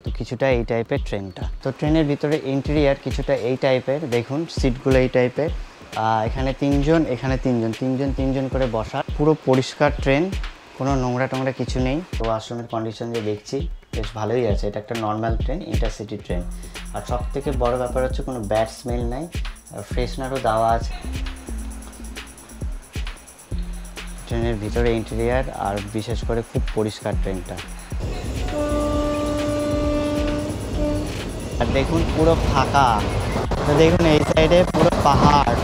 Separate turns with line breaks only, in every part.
তো কিছুটা এই টাইপের ট্রেনটা। তো ট্রেনের ভিতরে ইন্টেরিয়ার কিছুটা এই টাইপের, দেখুন সিটগুলো এই টাইপের। এখানে তিনজন, এখানে তিনজন, তিনজন করে বসার, পুরো পরিষ্কার ট্রেন, কোনো নোংরা টোংরা কিছু নেই। তো ওয়াশরুমের কন্ডিশন যে দেখছি বেশ ভালোই আছে। এটা একটা নর্মাল ট্রেন, ইন্টারসিটি ট্রেন। আর সব থেকে বড় ব্যাপার হচ্ছে কোনো ব্যাড স্মেল নাই, ফ্রেশনারও দেওয়া আছে। ট্রেনের ভিতরে ইন্টেরিয়ার আর বিশেষ করে খুব পরিষ্কার ট্রেনটা। আর দেখুন পুরো ফাঁকা। তো দেখুন এই সাইডে পুরো পাহাড়,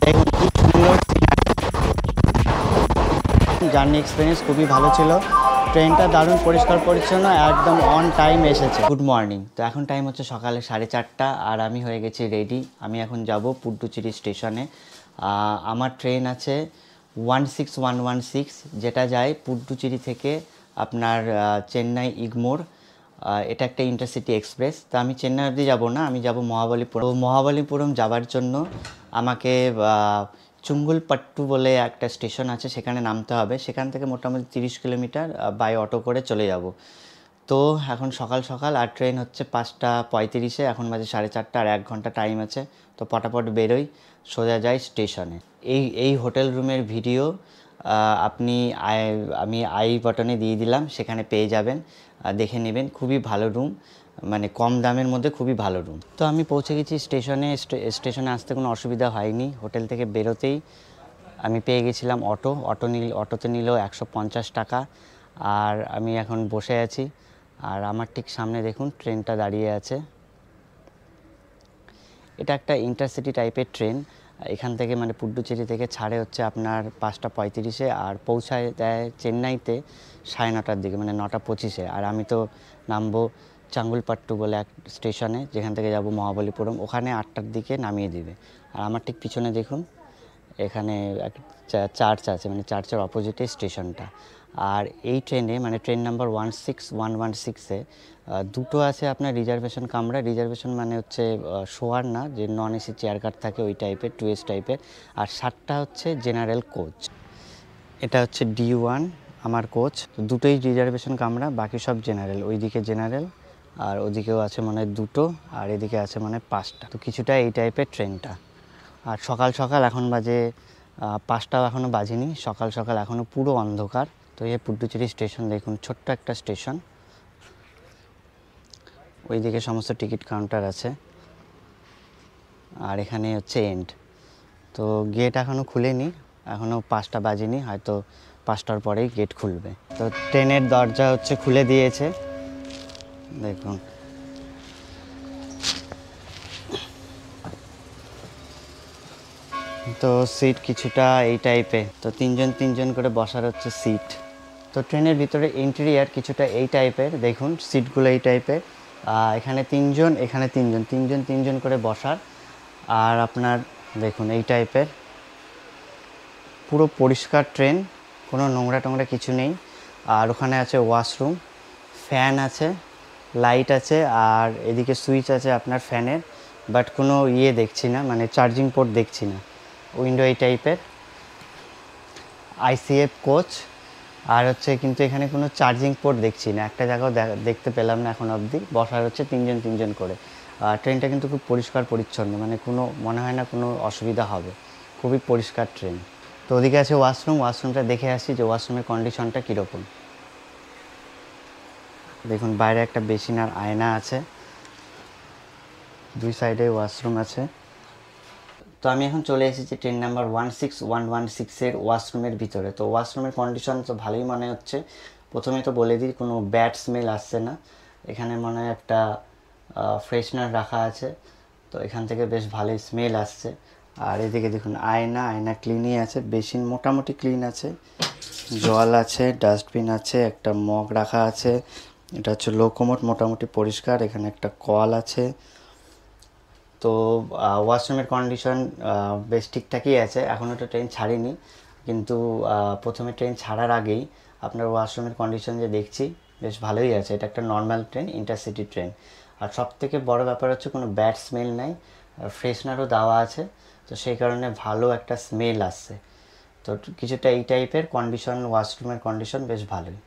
দেখুন খুব সুন্দর। জার্নি এক্সপিরিয়েন্স খুবই ভালো ছিল। ট্রেনটা দারুণ পরিষ্কার পরিচ্ছন্ন, একদম অন টাইম এসেছে। Good morning. তো এখন টাইম হচ্ছে সকালে 4:30 আর আমি হয়ে গেছি রেডি। আমি এখন যাব পুডুচেরি স্টেশনে। আমার ট্রেন আছে 16116, যেটা যায় পুডুচেরি থেকে আপনার চেন্নাই ইগমোর। এটা একটা ইন্টারসিটি এক্সপ্রেস। তো আমি চেন্নাই অবধি যাব না, আমি যাব মহাবলীপুরম। তো মহাবলীপুরম যাওয়ার জন্য আমাকে চুঙ্গুলপট্টু বলে একটা স্টেশন আছে, সেখানে নামতে হবে। সেখান থেকে মোটামুটি 30 কিলোমিটার বাই অটো করে চলে যাব। তো এখন সকাল সকাল, আর ট্রেন হচ্ছে 5:35, এখন বাজে 4:30, আর 1 ঘন্টা টাইম আছে। তো পটাপট বেরোই, সোজা যাই স্টেশনে। এই হোটেল রুমের ভিডিও আমি আই বাটনে দিয়ে দিলাম, সেখানে পেয়ে যাবেন, দেখে নেবেন। খুবই ভালো রুম, মানে কম দামের মধ্যে খুবই ভালো রুম। তো আমি পৌঁছে গেছি স্টেশনে। স্টেশনে আসতে কোনো অসুবিধা হয়নি। হোটেল থেকে বেরোতেই আমি পেয়ে গেছিলাম অটোতে নিল 150 টাকা। আর আমি এখন বসে আছি, আর আমার ঠিক সামনে দেখুন ট্রেনটা দাঁড়িয়ে আছে। এটা একটা ইন্টারসিটি টাইপের ট্রেন। এখান থেকে মানে পুডুচেরি থেকে ছাড়ে হচ্ছে আপনার 5:35, আর পৌঁছায় দেয় চেন্নাইতে 9:30 দিকে, মানে 9:25। আর আমি তো নামবো চাঙ্গুলপাট্টু বলে এক স্টেশনে, যেখান থেকে যাব মহাবলীপুরম। ওখানে 8টার দিকে নামিয়ে দিবে। আর আমার ঠিক পিছনে দেখুন এখানে এক চার্চ আছে, মানে চার্চের অপোজিটে স্টেশনটা। আর এই ট্রেনে, মানে ট্রেন নাম্বার 16116-এ দুটো আছে আপনার রিজার্ভেশন কামরা। রিজার্ভেশন মানে হচ্ছে শোয়ার না, যে নন এসি চেয়ার কার থাকে ওই টাইপের, 2S টাইপের। আর 7টা হচ্ছে জেনারেল কোচ। এটা হচ্ছে D1 আমার কোচ। দুটোই রিজার্ভেশন কামরা, বাকি সব জেনারেল। ওইদিকে জেনারেল, আর ওদিকেও আছে মানে দুটো, আর এদিকে আছে মানে 5টা। তো কিছুটা এই টাইপের ট্রেনটা। আর সকাল সকাল, এখন বাজে 5টাও এখনও বাজেনি। সকাল সকাল এখনও পুরো অন্ধকার। তো এই পুডুচেরি স্টেশন দেখুন, ছোট্ট একটা স্টেশন। ওইদিকে সমস্ত টিকিট কাউন্টার আছে, আর এখানে হচ্ছে এন্ড। তো গেট এখনও খুলেনি, এখনও 5টা বাজেনি, হয়তো 5টার পরেই গেট খুলবে। তো ট্রেনের দরজা হচ্ছে খুলে দিয়েছে, দেখুন। তো সিট কিছুটা এই টাইপের। তো তিনজন করে বসার হচ্ছে সিট। তো ট্রেনের ভিতরে ইন্টেরিয়ার কিছুটা এই টাইপের, দেখুন সিটগুলো এই টাইপের। এখানে তিনজন, এখানে তিনজন করে বসার। আর আপনার দেখুন এই টাইপের, পুরো পরিষ্কার ট্রেন, কোনো নোংরা টোংরা কিছু নেই। আর ওখানে আছে ওয়াশরুম, ফ্যান আছে, লাইট আছে, আর এদিকে সুইচ আছে আপনার ফ্যানের। বাট কোনো দেখছি না, মানে চার্জিং পোর্ট দেখছি না। উইন্ডো এই টাইপের, ICF কোচ। আর হচ্ছে কিন্তু এখানে কোনো চার্জিং পোর্ট দেখছি না, একটা জায়গাও দেখতে পেলাম না এখন অবধি। বসার হচ্ছে তিনজন করে। ট্রেনটা কিন্তু খুব পরিষ্কার পরিচ্ছন্ন, মানে কোনো মনে হয় না কোনো অসুবিধা হবে। খুবই পরিষ্কার ট্রেন। তো ওদিকে আছে ওয়াশরুমটা দেখে আসি যে ওয়াশরুমের কন্ডিশনটা কীরকম। দেখুন বাইরে একটা বেসিন আর আয়না আছে, দুই সাইডে ওয়াশরুম আছে। তো আমি এখন চলে এসেছি ট্রেন নাম্বার 16116-এর ওয়াশরুমের ভিতরে। তো ওয়াশরুমের কন্ডিশন তো ভালোই মনে হচ্ছে। প্রথমে তো বলে দিই, কোনো ব্যাড স্মেল আসছে না। এখানে মনে হয় একটা ফ্রেশনার রাখা আছে, তো এখান থেকে বেশ ভালোই স্মেল আসছে। আর এদিকে দেখুন আয়না ক্লিনই আছে, বেসিন মোটামুটি ক্লিন আছে, জল আছে, ডাস্টবিন আছে, একটা মগ রাখা আছে। এটা হচ্ছে লোকোমোট, মোটামুটি পরিষ্কার। এখানে একটা কল আছে। তো ওয়াশরুমের কন্ডিশন বেশ ঠিকঠাকই আছে। এখনও তো ট্রেন ছাড়েনি, কিন্তু প্রথমে ট্রেন ছাড়ার আগেই আপনার ওয়াশরুমের কন্ডিশন যে দেখছি বেশ ভালোই আছে। এটা একটা নর্মাল ট্রেন, ইন্টারসিটি ট্রেন। আর সবথেকে বড় ব্যাপার হচ্ছে কোনো ব্যাড স্মেল নাই, ফ্রেশনারও দেওয়া আছে। তো সেই কারণে ভালো একটা স্মেল আসছে। তো কিছুটা এই টাইপের কন্ডিশন, ওয়াশরুমের কন্ডিশন বেশ ভালোই।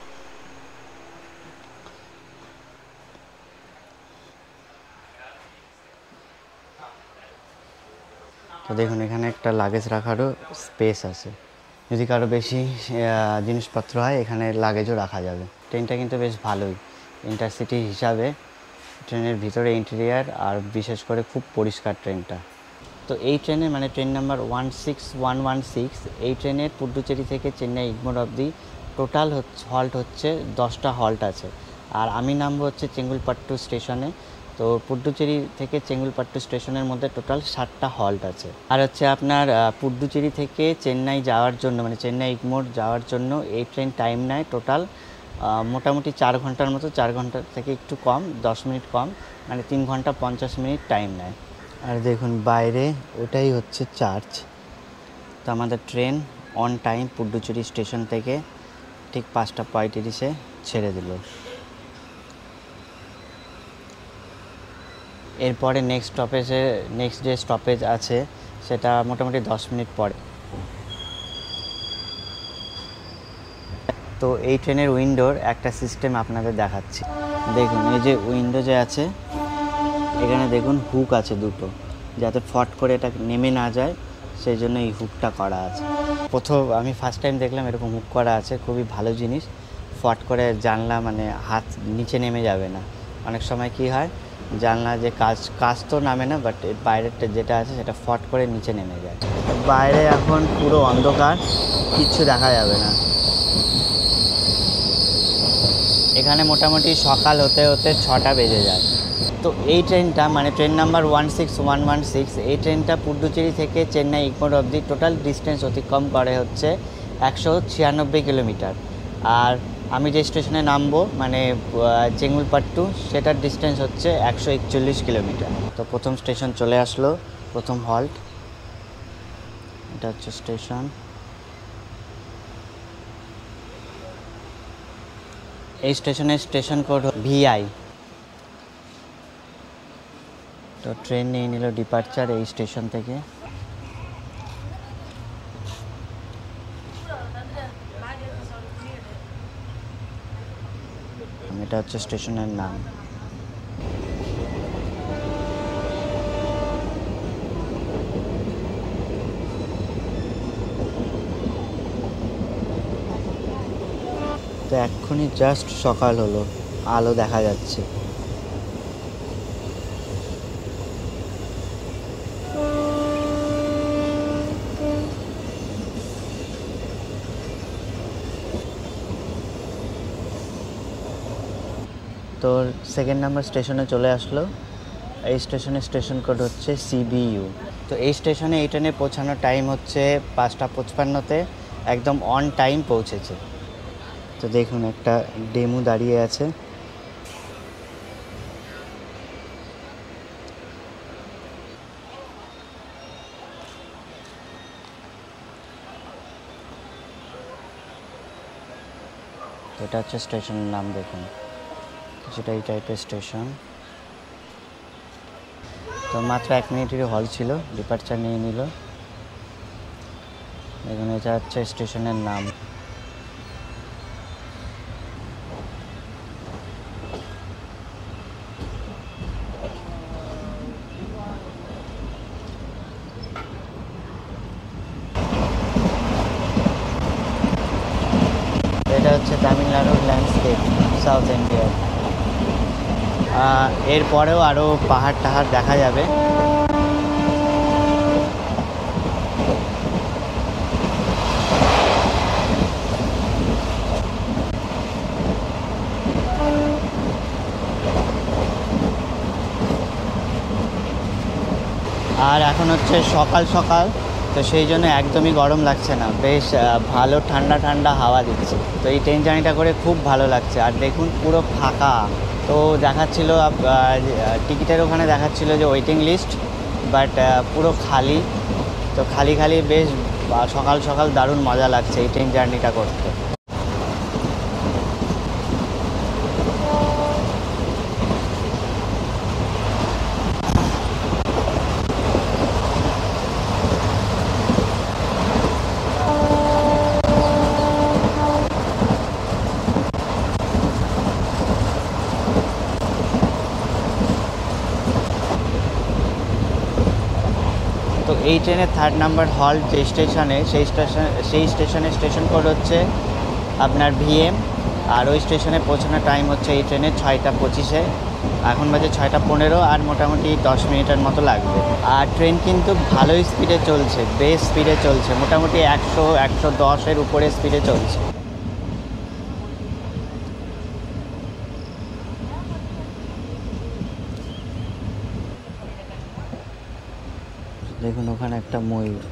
দেখুন এখানে একটা লাগেজ রাখারও স্পেস আছে, যদি কারো বেশি জিনিসপত্র হয় এখানে লাগেজও রাখা যাবে। ট্রেনটা কিন্তু বেশ ভালোই ইন্টারসিটি হিসাবে, ট্রেনের ভিতরে ইন্টেরিয়ার আর বিশেষ করে খুব পরিষ্কার ট্রেনটা। তো এই ট্রেনে মানে ট্রেন নাম্বার 16116, এই ট্রেনের পুডুচেরি থেকে চেন্নাই ইগমোর অবধি টোটাল হল্ট হচ্ছে 10টা হল্ট আছে। আর আমি নামবো হচ্ছে চেঙ্গুলপাট্টু স্টেশনে। তো পুডুচেরি থেকে চেঙ্গুলপাট্টু স্টেশনের মধ্যে টোটাল 7টা হল্ট আছে। আর হচ্ছে আপনার পুডুচেরি থেকে চেন্নাই যাওয়ার জন্য মানে চেন্নাই ইগমোর যাওয়ার জন্য এই ট্রেন টাইম নেয় টোটাল মোটামুটি 4 ঘন্টার মতো, 4 ঘন্টা থেকে একটু কম, 10 মিনিট কম, মানে 3 ঘন্টা 50 মিনিট টাইম নেয়। আর দেখুন বাইরে ওটাই হচ্ছে চার্চ। তো আমাদের train on time Puducherry station থেকে ঠিক 5টা 35-এ ছেড়ে দিল। এরপরে নেক্সট যে স্টপেজ আছে সেটা মোটামুটি 10 মিনিট পরে। তো এই ট্রেনের উইন্ডোর একটা সিস্টেম আপনাদের দেখাচ্ছি। দেখুন এই যে উইন্ডো যে আছে এখানে দেখুন হুক আছে দুটো, যাতে ফট করে এটা নেমে না যায়, সেই জন্য এই হুকটা করা আছে। আমি ফার্স্ট টাইম দেখলাম এরকম হুক করা আছে, খুবই ভালো জিনিস। ফট করে জানলা মানে হাত নিচে নেমে যাবে না। অনেক সময় কি হয় জানলা যে কাজ তো নামে না, বাট বাইরেরটা যেটা আছে সেটা ফট করে নিচে নেমে যায়। বাইরে এখন পুরো অন্ধকার, কিচ্ছু দেখা যাবে না। এখানে মোটামুটি সকাল হতে হতে 6টা বেজে যায়। তো এই ট্রেনটা মানে ট্রেন নাম্বার 16116, এই ট্রেনটা পুডুচেরি থেকে চেন্নাই ইগমোর অবধি টোটাল ডিস্টেন্স অতিক্রম করে হচ্ছে 196 কিলোমিটার। আর আমি যে স্টেশনে নামবো মানে চেঙ্গুলপাট্টু, সেটার ডিস্টেন্স হচ্ছে 141 কিলোমিটার। তো প্রথম স্টেশন চলে আসলো, প্রথম হল্ট, এটা হচ্ছে স্টেশন। এই স্টেশনের স্টেশন কোড VI। তো ট্রেন নিয়ে নিল ডিপার্চার এই স্টেশন থেকে। এটা হচ্ছে স্টেশনের নাম। তো এক্ষুনি জাস্ট সকাল হলো, আলো দেখা যাচ্ছে। তো সেকেন্ড নাম্বার স্টেশনে চলে আসলো। এই স্টেশনের স্টেশন কোড হচ্ছে CBU। তো এই স্টেশনে এই ট্রেনে পৌঁছানোর টাইম হচ্ছে 5টা 55-তে, একদম অন টাইম পৌঁছেছে। তো দেখুন একটা ডেমো দাঁড়িয়ে আছে। এটা হচ্ছে স্টেশনের নাম, দেখুন কিছুটা এই টাইপের স্টেশন। তো মাত্র 1 মিনিটেরই হল ছিল, ডিপার্চার নিয়ে নিল। দেখুন এটা হচ্ছে স্টেশনের নাম। এটা হচ্ছে তামিলনাড়ুর ল্যান্ডস্কেপ, সাউথ ইন্ডিয়ার। এরপরেও আরও পাহাড় টাহাড় দেখা যাবে। আর এখন হচ্ছে সকাল সকাল, তো সেই জন্য একদমই গরম লাগছে না, বেশ ভালো ঠান্ডা ঠান্ডা হাওয়া দিচ্ছে। তো এই ট্রেন জার্নিটা করে খুব ভালো লাগছে। আর দেখুন পুরো ফাঁকা। তো দেখাচ্ছিল টিকিটের ওখানে দেখাচ্ছিল যে ওয়েটিং লিস্ট, বাট পুরো খালি। তো খালি খালি বেশ সকাল সকাল দারুণ মজা লাগছে এই ট্রেন জার্নিটা করতে। তো এই ট্রেনের 3rd নাম্বার হল্ট যে স্টেশনে, সেই স্টেশনের স্টেশন কোড হচ্ছে আপনার ভিএম। আর ওই স্টেশনে পৌঁছানোর টাইম হচ্ছে এই ট্রেনের 6টা 25-এ। এখন বাজে 6টা 15, আর মোটামুটি 10 মিনিটের মতো লাগবে। আর ট্রেন কিন্তু ভালোই স্পিডে চলছে, বেশ স্পিডে চলছে, মোটামুটি 100-110-এর উপরে স্পিডে চলছে। দেখুন ওখানে একটা ময়ূর,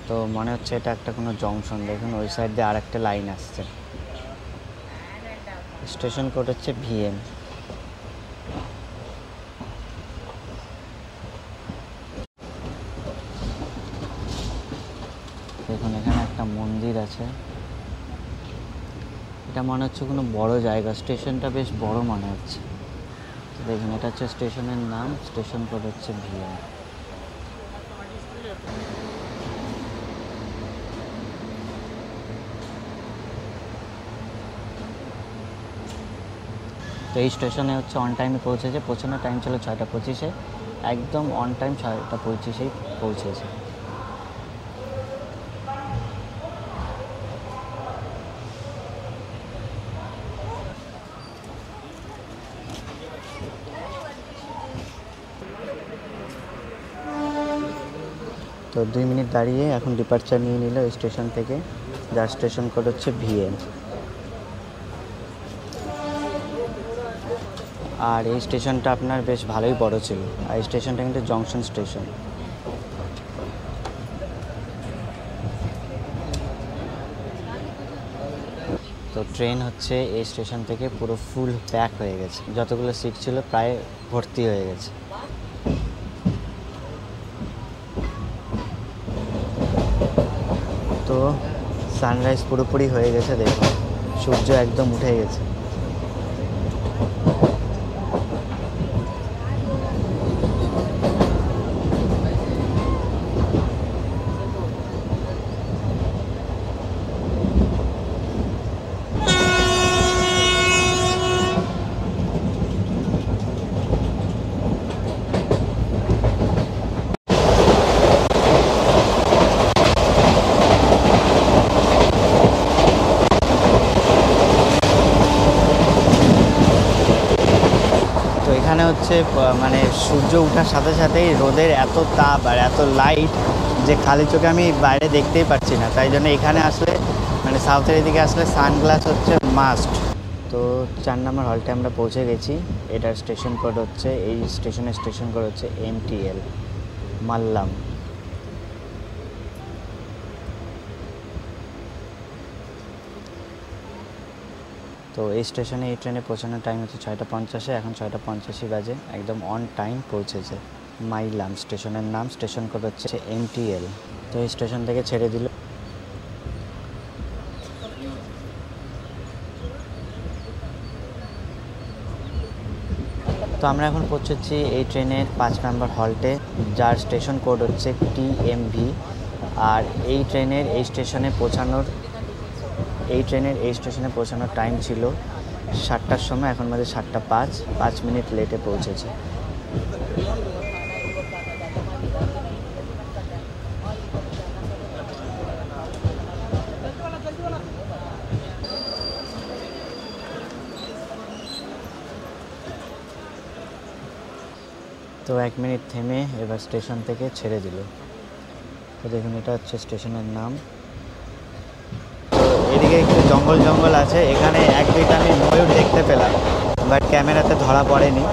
তো মনে হচ্ছে এটা একটা কোনো জংশন। দেখুন ওই সাইড দিয়ে আরেকটা লাইন আসছে। স্টেশন কোড হচ্ছে ভিএম। দেখুন এখানে একটা মন্দির আছে, এটা মনে হচ্ছে কোনো বড় জায়গা, স্টেশনটা বেশ বড় মনে হচ্ছে। দেখুন এটা হচ্ছে স্টেশনের নাম, স্টেশন কোড হচ্ছে ভিএম। তো এই স্টেশনে হচ্ছে অন টাইমে পৌঁছেছে, পৌঁছানোর টাইম ছিল 6টা 25-এ, একদম অন টাইম 6টা 25-এই পৌঁছেছে। তো 2 মিনিট দাঁড়িয়ে এখন ডিপার্চার নিয়ে নিল এই স্টেশন থেকে, যার স্টেশন কোড হচ্ছে ভিএম। আর এই স্টেশনটা আপনার বেশ ভালোই বড় ছিল, আর এই স্টেশনটা কিন্তু জংশন স্টেশন। তো ট্রেন হচ্ছে এই স্টেশন থেকে পুরো ফুল প্যাক হয়ে গেছে, যতগুলো সিট ছিল প্রায় ভর্তি হয়ে গেছে। তো সানরাইজ পুরোপুরি হয়ে গেছে, দেখুন সূর্য একদম উঠে গেছে। এখানে হচ্ছে মানে সূর্য ওঠার সাথে সাথেই রোদের এত তাপ আর এত লাইট যে খালি চোখে আমি বাইরে দেখতেই পাচ্ছি না। তাই জন্য এখানে আসলে মানে সাউথের এদিকে আসলে সানগ্লাস হচ্ছে মাস্ট। তো 4 নম্বর হল্টে আমরা পৌঁছে গেছি। এটার স্টেশন কোড হচ্ছে, এই স্টেশনের স্টেশন কোড হচ্ছে MTL, মাল্লাম। তো এই স্টেশনে এই ট্রেনে পৌঁছানোর টাইম হচ্ছে 6টা 50-এ, এখন 6টা 85 বাজে, একদম অন টাইম পৌঁছেছে। মাইলাম স্টেশনের নাম, স্টেশন কোড হচ্ছে MTL। তো এই স্টেশন থেকে ছেড়ে দিল। তো আমরা এখন পৌঁছেছি এই ট্রেনের 5 নম্বর হল্টে, যার স্টেশন কোড হচ্ছে TMV। আর এই ট্রেনের এই স্টেশনে পৌঁছানোর টাইম ছিল 7টার সময়, এখন বাজে 7টা 5 মিনিট লেটে পৌঁছেছে। তো 1 মিনিট থেমে এবার স্টেশন থেকে ছেড়ে দিল। তো দেখুন এটা হচ্ছে স্টেশনের নাম। তো এদিকে একটু জঙ্গল আছে, এখানে 1-2টা আমি ময়ূর দেখতে পেলাম, বাট ক্যামেরাতে ধরা পড়েনি।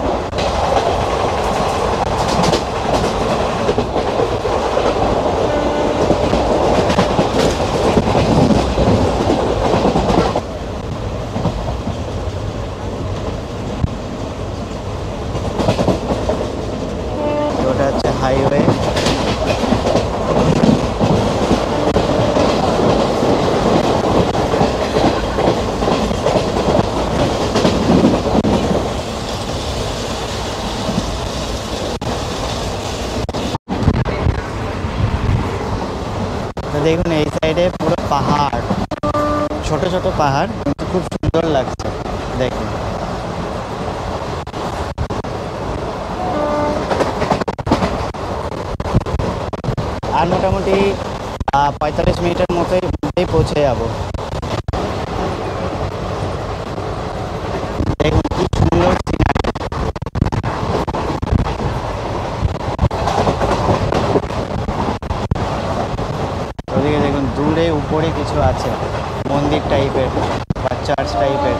ওটা হচ্ছে হাইওয়ে। দেখুন এই সাইডে পুরো পাহাড়, ছোট ছোট পাহাড়, কিন্তু খুব সুন্দর লাগছে দেখুন। আর মোটামুটি 45 মিনিটের মতোই পৌঁছে যাব। দেখুন কি সুন্দর সিনারি। ওদিকে দেখুন দূরে উপরে কিছু আছে, মন্দির টাইপের বা চার্চ টাইপের।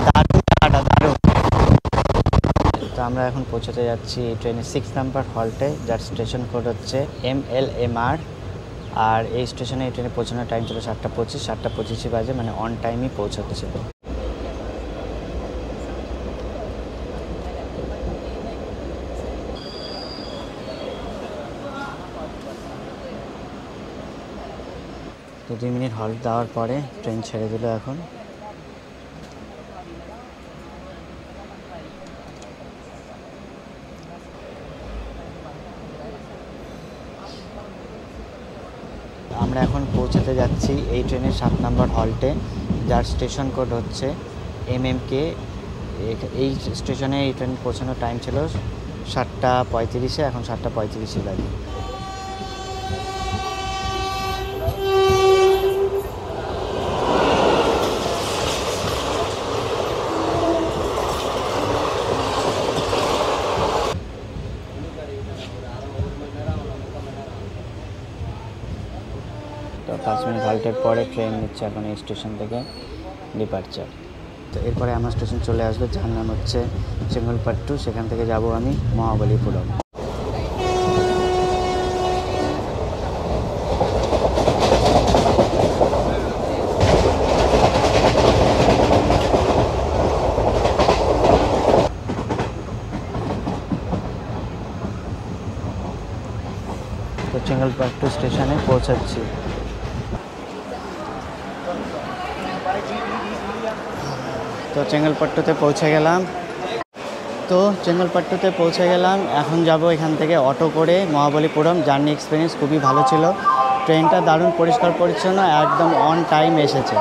দারুণ জায়গাটা, দারুণ। তো আমরা এখন পৌঁছতে যাচ্ছি এই ট্রেনের 6 নাম্বার হল্টে, যার স্টেশন কোড হচ্ছে MLMR। আর এই স্টেশনে এই ট্রেনে পৌঁছানোর টাইম ছিল 7:25, 7:25 বাজে, মানে অন টাইমই পৌঁছাচ্ছে। তো 2 মিনিট হল্ট দেওয়ার পরে ট্রেন ছেড়ে দিল এখন। আমরা এখন পৌঁছাতে যাচ্ছি এই ট্রেনের 7 নম্বর হল্টে, যার স্টেশন কোড হচ্ছে MMK। এই স্টেশনে এই ট্রেন পৌঁছানোর টাইম ছিল 7:35, এখন 7:35 বাজে। তো 5 মিনিট হল্টের পরে ট্রেন নিচ্ছে এখন এই স্টেশন থেকে ডিপার্চার। তো এরপরে আমার স্টেশন চলে আসবে, যার নাম হচ্ছে চেঙ্গলপট্টু। সেখান থেকে যাব আমি মহাবলীপুরম। তো চেঙ্গলপট্টু স্টেশনে পৌঁছাচ্ছি। তো চেঙ্গলপট্টুতে পৌঁছে গেলাম। এখন যাব এখান থেকে অটো করে মহাবলীপুরম। জার্নি এক্সপিরিয়েন্স খুবই ভালো ছিল, ট্রেনটা দারুণ পরিষ্কার পরিচ্ছন্ন, একদম অন টাইম এসেছে।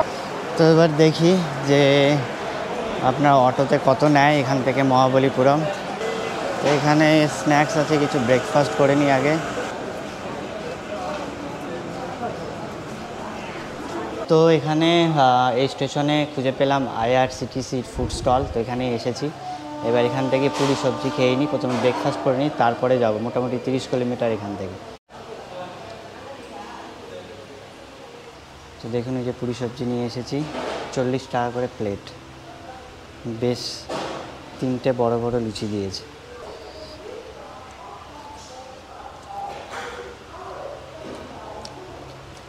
তো এবার দেখি যে আপনার অটোতে কত নেয় এখান থেকে মহাবলীপুরম। তো এখানে স্ন্যাক্স আছে, কিছু ব্রেকফাস্ট করে নিই আগে। তো এখানে এই স্টেশনে খুঁজে পেলাম IRCTC ফুড স্টল। তো এখানে এসেছি, এবার এখান থেকে পুরি সবজি খেয়ে নিই, প্রথমে ব্রেকফাস্ট করে নিই, তারপরে যাব। মোটামুটি 30 কিলোমিটার এখান থেকে। তো দেখুন এই যে পুরি সবজি নিয়ে এসেছি, 40 টাকা করে প্লেট। বেশ 3টে বড় বড় লুচি দিয়েছে।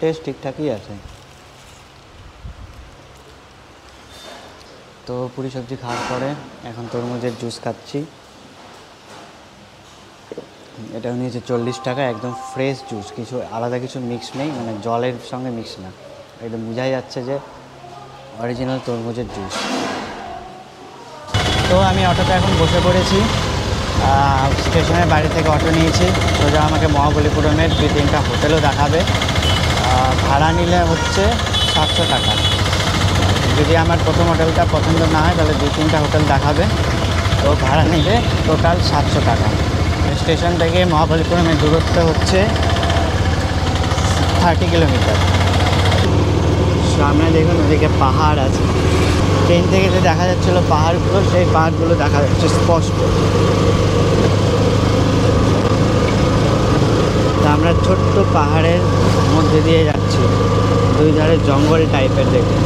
টেস্ট ঠিকঠাকই আছে। তো পুরি সবজি খাওয়ার পরে এখন তরমুজের জুস খাচ্ছি। এটাও নিয়েছে 40 টাকা, একদম ফ্রেশ জুস, কিছু আলাদা কিছু মিক্স নেই, মানে জলের সঙ্গে মিক্স না, একদম বোঝাই যাচ্ছে যে অরিজিনাল তরমুজের জুস। তো আমি অটোতে এখন বসে পড়েছি, স্টেশনের বাইরে থেকে অটো নিয়েছি, সোজা আমাকে মহাবলীপুরমের 2-3টা হোটেলও দেখাবে। ভাড়া নিলে হচ্ছে 700 টাকা। যদি আমার প্রথম হোটেলটা পছন্দ না হয় তাহলে 2-3টা হোটেল দেখাবে, তো ভাড়া নিলে টোটাল 700 টাকা। স্টেশন থেকে মহাবলীপুরমের দূরত্ব হচ্ছে 30 কিলোমিটার। সামনে দেখুন ওদিকে পাহাড় আছে, ট্রেন থেকে যে দেখা যাচ্ছিলো পাহাড়গুলো, সেই পাহাড়গুলো দেখা যাচ্ছে স্পষ্ট। তা আমরা ছোট্ট পাহাড়ের মধ্যে দিয়ে যাচ্ছি, দুই ধারে জঙ্গল টাইপের। দেখুন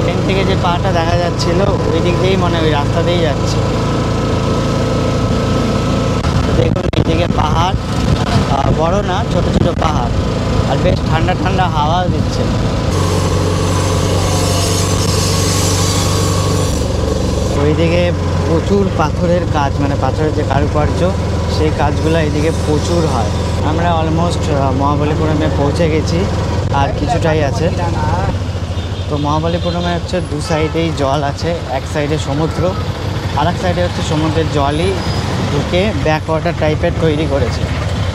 ট্রেন থেকে যে পাহাড়টা দেখা যাচ্ছিল ওই দিক দিয়েই, মানে ওই রাস্তা দিয়েই যাচ্ছে। দেখুন এইদিকে পাহাড়, বড় না, ছোট ছোট পাহাড়, আর বেশ ঠান্ডা ঠান্ডা হাওয়া দিচ্ছে। ওইদিকে প্রচুর পাথরের কাজ, মানে পাথরের যে কারুকার্য, সেই কাজগুলো এইদিকে প্রচুর হয়। আমরা অলমোস্ট মহাবলীপুরমে পৌঁছে গেছি, আর কিছুটাই আছে। তো মহাবলীপুরমে হচ্ছে দু সাইডেই জল আছে, এক সাইডে সমুদ্র, আর এক সাইডে হচ্ছে সমুদ্রের জলই ঢুকে ব্যাক ওয়াটার টাইপের তৈরি করেছে।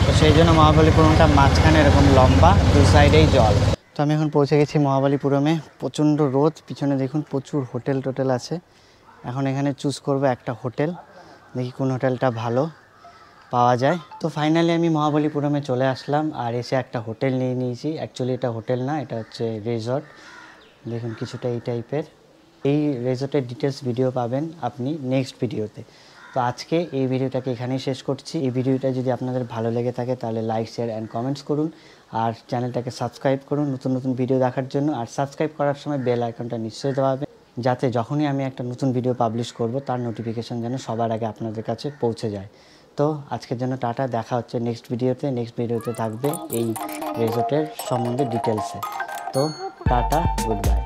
তো সেই জন্য মহাবলীপুরমটা মাঝখানে এরকম লম্বা, দু সাইডেই জল। তো আমি এখন পৌঁছে গেছি মহাবলীপুরমে। প্রচণ্ড রোদ, পিছনে দেখুন প্রচুর হোটেল টোটেল আছে। এখন এখানে চুজ করব একটা হোটেল, দেখি কোন হোটেলটা ভালো। পাওয়া যায়। তো ফাইনালি আমি মহাবলীপুরমে চলে আসলাম আর এসে একটা হোটেল নিয়ে নিয়েছি। অ্যাকচুয়ালি এটা হোটেল না, এটা হচ্ছে রিসর্ট। দেখুন কিছুটা এই টাইপের। এই রিসর্টের ডিটেলস ভিডিও পাবেন আপনি নেক্সট ভিডিওতে। তো আজকে এই ভিডিওটাকে এখানেই শেষ করছি। এই ভিডিওটা যদি আপনাদের ভালো লেগে থাকে তাহলে লাইক, শেয়ার অ্যান্ড কমেন্টস করুন আর চ্যানেলটাকে সাবস্ক্রাইব করুন নতুন নতুন ভিডিও দেখার জন্য। আর সাবস্ক্রাইব করার সময় বেল আইকনটা নিশ্চয়ই দেওয়াবেন, যাতে যখনই আমি একটা নতুন ভিডিও পাবলিশ করব তার নোটিফিকেশন যেন সবার আগে আপনাদের কাছে পৌঁছে যায়। তো আজকের জন্য টাটা, দেখা হচ্ছে নেক্সট ভিডিওতে। নেক্সট ভিডিওতে থাকবে এই রিসর্টের সম্বন্ধে ডিটেলসে। তো টাটা, গুড বাই।